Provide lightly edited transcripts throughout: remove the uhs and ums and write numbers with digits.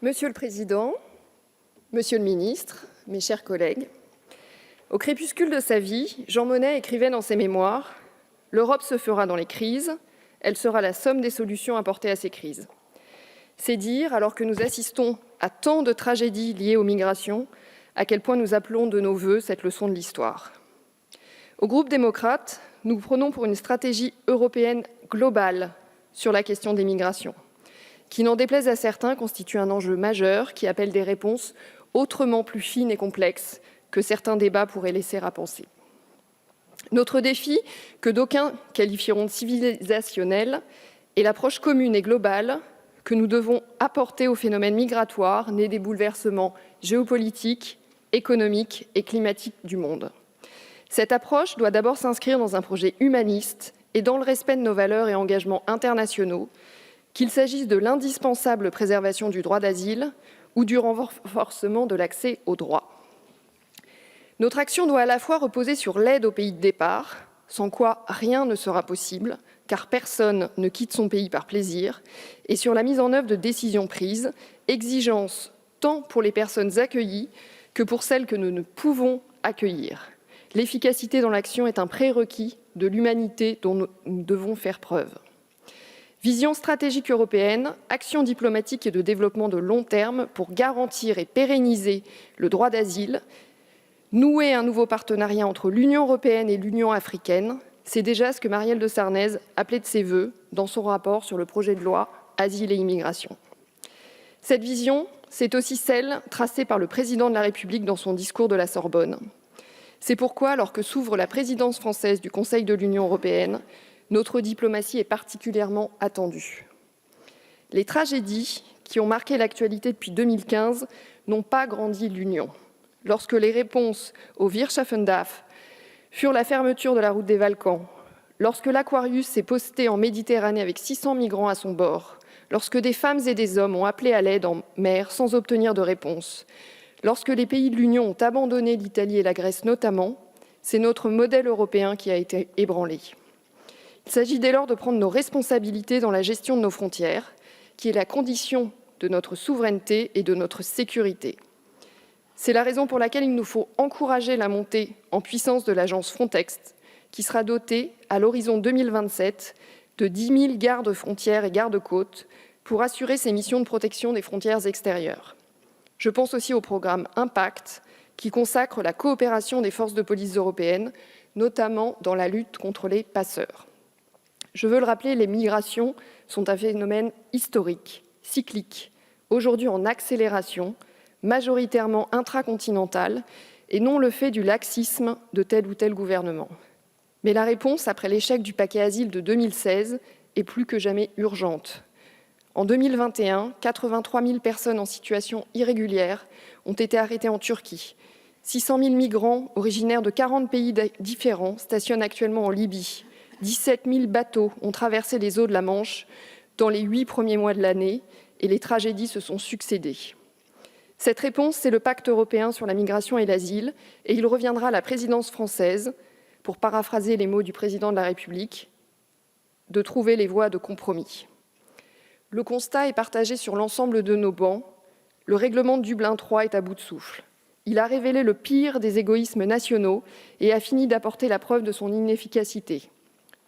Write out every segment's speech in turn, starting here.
Monsieur le Président, Monsieur le Ministre, mes chers collègues, au crépuscule de sa vie, Jean Monnet écrivait dans ses mémoires « L'Europe se fera dans les crises, elle sera la somme des solutions apportées à ces crises ». C'est dire, alors que nous assistons à tant de tragédies liées aux migrations, à quel point nous appelons de nos vœux cette leçon de l'histoire. Au groupe démocrate, nous prenons pour une stratégie européenne globale sur la question des migrations, qui, n'en déplaise à certains, constitue un enjeu majeur qui appelle des réponses autrement plus fines et complexes que certains débats pourraient laisser à penser. Notre défi, que d'aucuns qualifieront de civilisationnel, est l'approche commune et globale que nous devons apporter au phénomène migratoire né des bouleversements géopolitiques, économiques et climatiques du monde. Cette approche doit d'abord s'inscrire dans un projet humaniste et dans le respect de nos valeurs et engagements internationaux, qu'il s'agisse de l'indispensable préservation du droit d'asile ou du renforcement de l'accès aux droits. Notre action doit à la fois reposer sur l'aide au pays de départ, sans quoi rien ne sera possible, car personne ne quitte son pays par plaisir, et sur la mise en œuvre de décisions prises, exigence tant pour les personnes accueillies que pour celles que nous ne pouvons accueillir. L'efficacité dans l'action est un prérequis de l'humanité dont nous devons faire preuve. Vision stratégique européenne, action diplomatique et de développement de long terme pour garantir et pérenniser le droit d'asile, nouer un nouveau partenariat entre l'Union européenne et l'Union africaine, c'est déjà ce que Marielle de Sarnez appelait de ses vœux dans son rapport sur le projet de loi Asile et immigration. Cette vision, c'est aussi celle tracée par le président de la République dans son discours de la Sorbonne. C'est pourquoi, alors que s'ouvre la présidence française du Conseil de l'Union européenne, notre diplomatie est particulièrement attendue. Les tragédies qui ont marqué l'actualité depuis 2015 n'ont pas grandi l'Union. Lorsque les réponses au Wirtschaftendaf furent la fermeture de la route des Balkans, lorsque l'Aquarius s'est posté en Méditerranée avec 600 migrants à son bord, lorsque des femmes et des hommes ont appelé à l'aide en mer sans obtenir de réponse, lorsque les pays de l'Union ont abandonné l'Italie et la Grèce notamment, c'est notre modèle européen qui a été ébranlé. Il s'agit dès lors de prendre nos responsabilités dans la gestion de nos frontières, qui est la condition de notre souveraineté et de notre sécurité. C'est la raison pour laquelle il nous faut encourager la montée en puissance de l'agence Frontex, qui sera dotée, à l'horizon 2027, de 10 000 gardes-frontières et gardes-côtes pour assurer ses missions de protection des frontières extérieures. Je pense aussi au programme Impact, qui consacre la coopération des forces de police européennes, notamment dans la lutte contre les passeurs. Je veux le rappeler, les migrations sont un phénomène historique, cyclique, aujourd'hui en accélération, majoritairement intracontinental, et non le fait du laxisme de tel ou tel gouvernement. Mais la réponse, après l'échec du paquet asile de 2016, est plus que jamais urgente. En 2021, 83 000 personnes en situation irrégulière ont été arrêtées en Turquie. 600 000 migrants originaires de 40 pays différents stationnent actuellement en Libye. 17 000 bateaux ont traversé les eaux de la Manche dans les 8 premiers mois de l'année et les tragédies se sont succédées. Cette réponse, c'est le pacte européen sur la migration et l'asile, et il reviendra à la présidence française, pour paraphraser les mots du président de la République, de trouver les voies de compromis. Le constat est partagé sur l'ensemble de nos bancs. Le règlement de Dublin III est à bout de souffle. Il a révélé le pire des égoïsmes nationaux et a fini d'apporter la preuve de son inefficacité.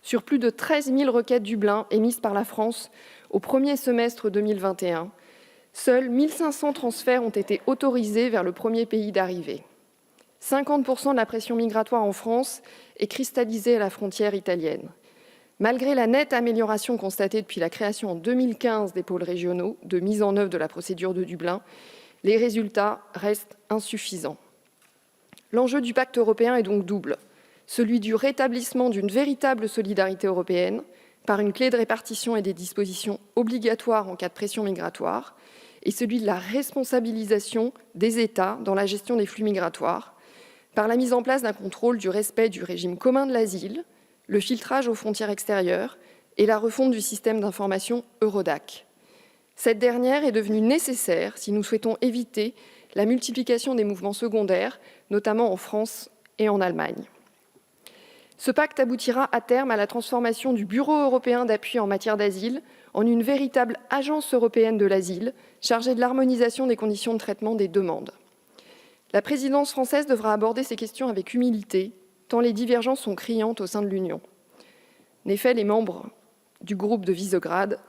Sur plus de 13 000 requêtes Dublin émises par la France au premier semestre 2021, seuls 1 500 transferts ont été autorisés vers le premier pays d'arrivée. 50% de la pression migratoire en France est cristallisée à la frontière italienne. Malgré la nette amélioration constatée depuis la création en 2015 des pôles régionaux de mise en œuvre de la procédure de Dublin, les résultats restent insuffisants. L'enjeu du pacte européen est donc double, celui du rétablissement d'une véritable solidarité européenne par une clé de répartition et des dispositions obligatoires en cas de pression migratoire, et celui de la responsabilisation des États dans la gestion des flux migratoires, par la mise en place d'un contrôle du respect du régime commun de l'asile, le filtrage aux frontières extérieures et la refonte du système d'information Eurodac. Cette dernière est devenue nécessaire si nous souhaitons éviter la multiplication des mouvements secondaires, notamment en France et en Allemagne. Ce pacte aboutira à terme à la transformation du Bureau européen d'appui en matière d'asile en une véritable agence européenne de l'asile, chargée de l'harmonisation des conditions de traitement des demandes. La présidence française devra aborder ces questions avec humilité, tant les divergences sont criantes au sein de l'Union. En effet, les membres du groupe de Visegrad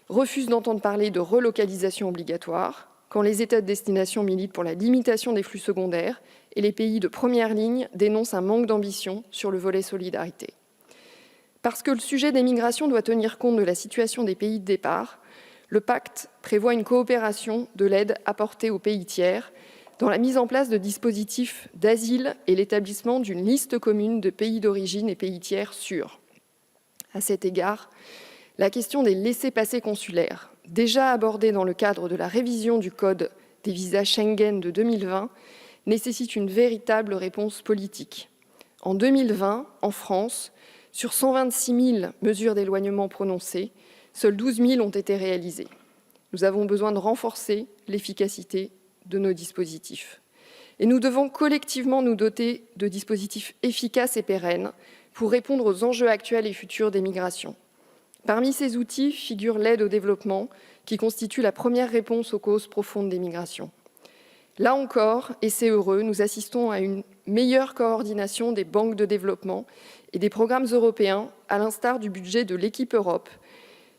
refusent d'entendre parler de relocalisation obligatoire, quand les États de destination militent pour la limitation des flux secondaires et les pays de première ligne dénoncent un manque d'ambition sur le volet solidarité. Parce que le sujet des migrations doit tenir compte de la situation des pays de départ, le pacte prévoit une coopération de l'aide apportée aux pays tiers dans la mise en place de dispositifs d'asile et l'établissement d'une liste commune de pays d'origine et pays tiers sûrs. À cet égard, la question des laissez-passer consulaires, déjà abordée dans le cadre de la révision du Code des visas Schengen de 2020, nécessite une véritable réponse politique. En 2020, en France, sur 126 000 mesures d'éloignement prononcées, seules 12 000 ont été réalisées. Nous avons besoin de renforcer l'efficacité de nos dispositifs. Et nous devons collectivement nous doter de dispositifs efficaces et pérennes pour répondre aux enjeux actuels et futurs des migrations. Parmi ces outils figure l'aide au développement, qui constitue la première réponse aux causes profondes des migrations. Là encore, et c'est heureux, nous assistons à une meilleure coordination des banques de développement et des programmes européens, à l'instar du budget de l'équipe Europe,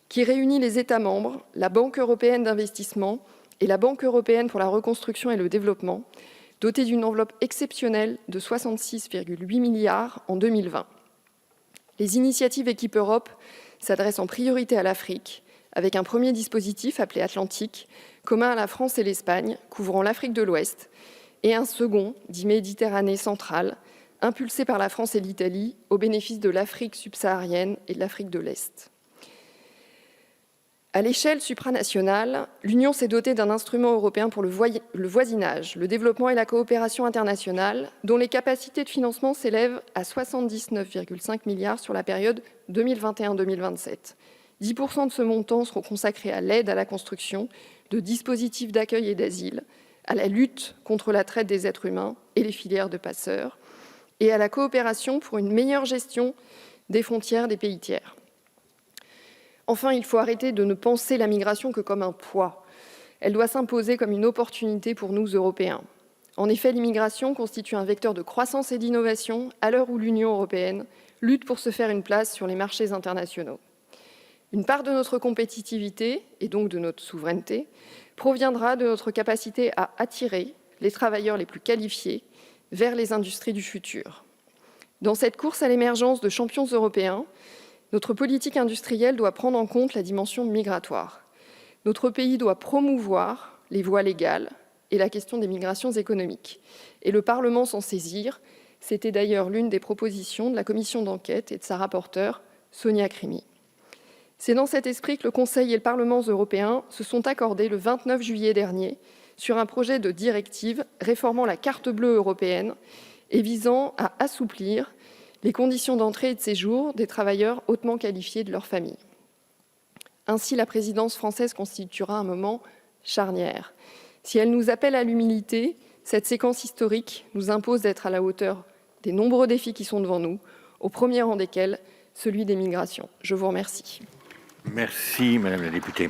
qui réunit les États membres, la Banque européenne d'investissement et la Banque européenne pour la reconstruction et le développement, dotée d'une enveloppe exceptionnelle de 66,8 milliards en 2020. Les initiatives Équipe Europe s'adressent en priorité à l'Afrique, avec un premier dispositif appelé Atlantique, commun à la France et l'Espagne, couvrant l'Afrique de l'Ouest, et un second, dit Méditerranée centrale, impulsé par la France et l'Italie, au bénéfice de l'Afrique subsaharienne et de l'Afrique de l'Est. À l'échelle supranationale, l'Union s'est dotée d'un instrument européen pour le voisinage, le développement et la coopération internationale, dont les capacités de financement s'élèvent à 79,5 milliards sur la période 2021-2027. 10% de ce montant seront consacrés à l'aide à la construction de dispositifs d'accueil et d'asile, à la lutte contre la traite des êtres humains et les filières de passeurs, et à la coopération pour une meilleure gestion des frontières des pays tiers. Enfin, il faut arrêter de ne penser la migration que comme un poids. Elle doit s'imposer comme une opportunité pour nous, Européens. En effet, l'immigration constitue un vecteur de croissance et d'innovation à l'heure où l'Union européenne lutte pour se faire une place sur les marchés internationaux. Une part de notre compétitivité, et donc de notre souveraineté, proviendra de notre capacité à attirer les travailleurs les plus qualifiés vers les industries du futur. Dans cette course à l'émergence de champions européens, notre politique industrielle doit prendre en compte la dimension migratoire. Notre pays doit promouvoir les voies légales et la question des migrations économiques. Et le Parlement s'en saisir, c'était d'ailleurs l'une des propositions de la commission d'enquête et de sa rapporteure, Sonia Krimi. C'est dans cet esprit que le Conseil et le Parlement européen se sont accordés le 29 juillet dernier sur un projet de directive réformant la carte bleue européenne et visant à assouplir les conditions d'entrée et de séjour des travailleurs hautement qualifiés de leur famille. Ainsi, la présidence française constituera un moment charnière. Si elle nous appelle à l'humilité, cette séquence historique nous impose d'être à la hauteur des nombreux défis qui sont devant nous, au premier rang desquels celui des migrations. Je vous remercie. Merci, Madame la députée.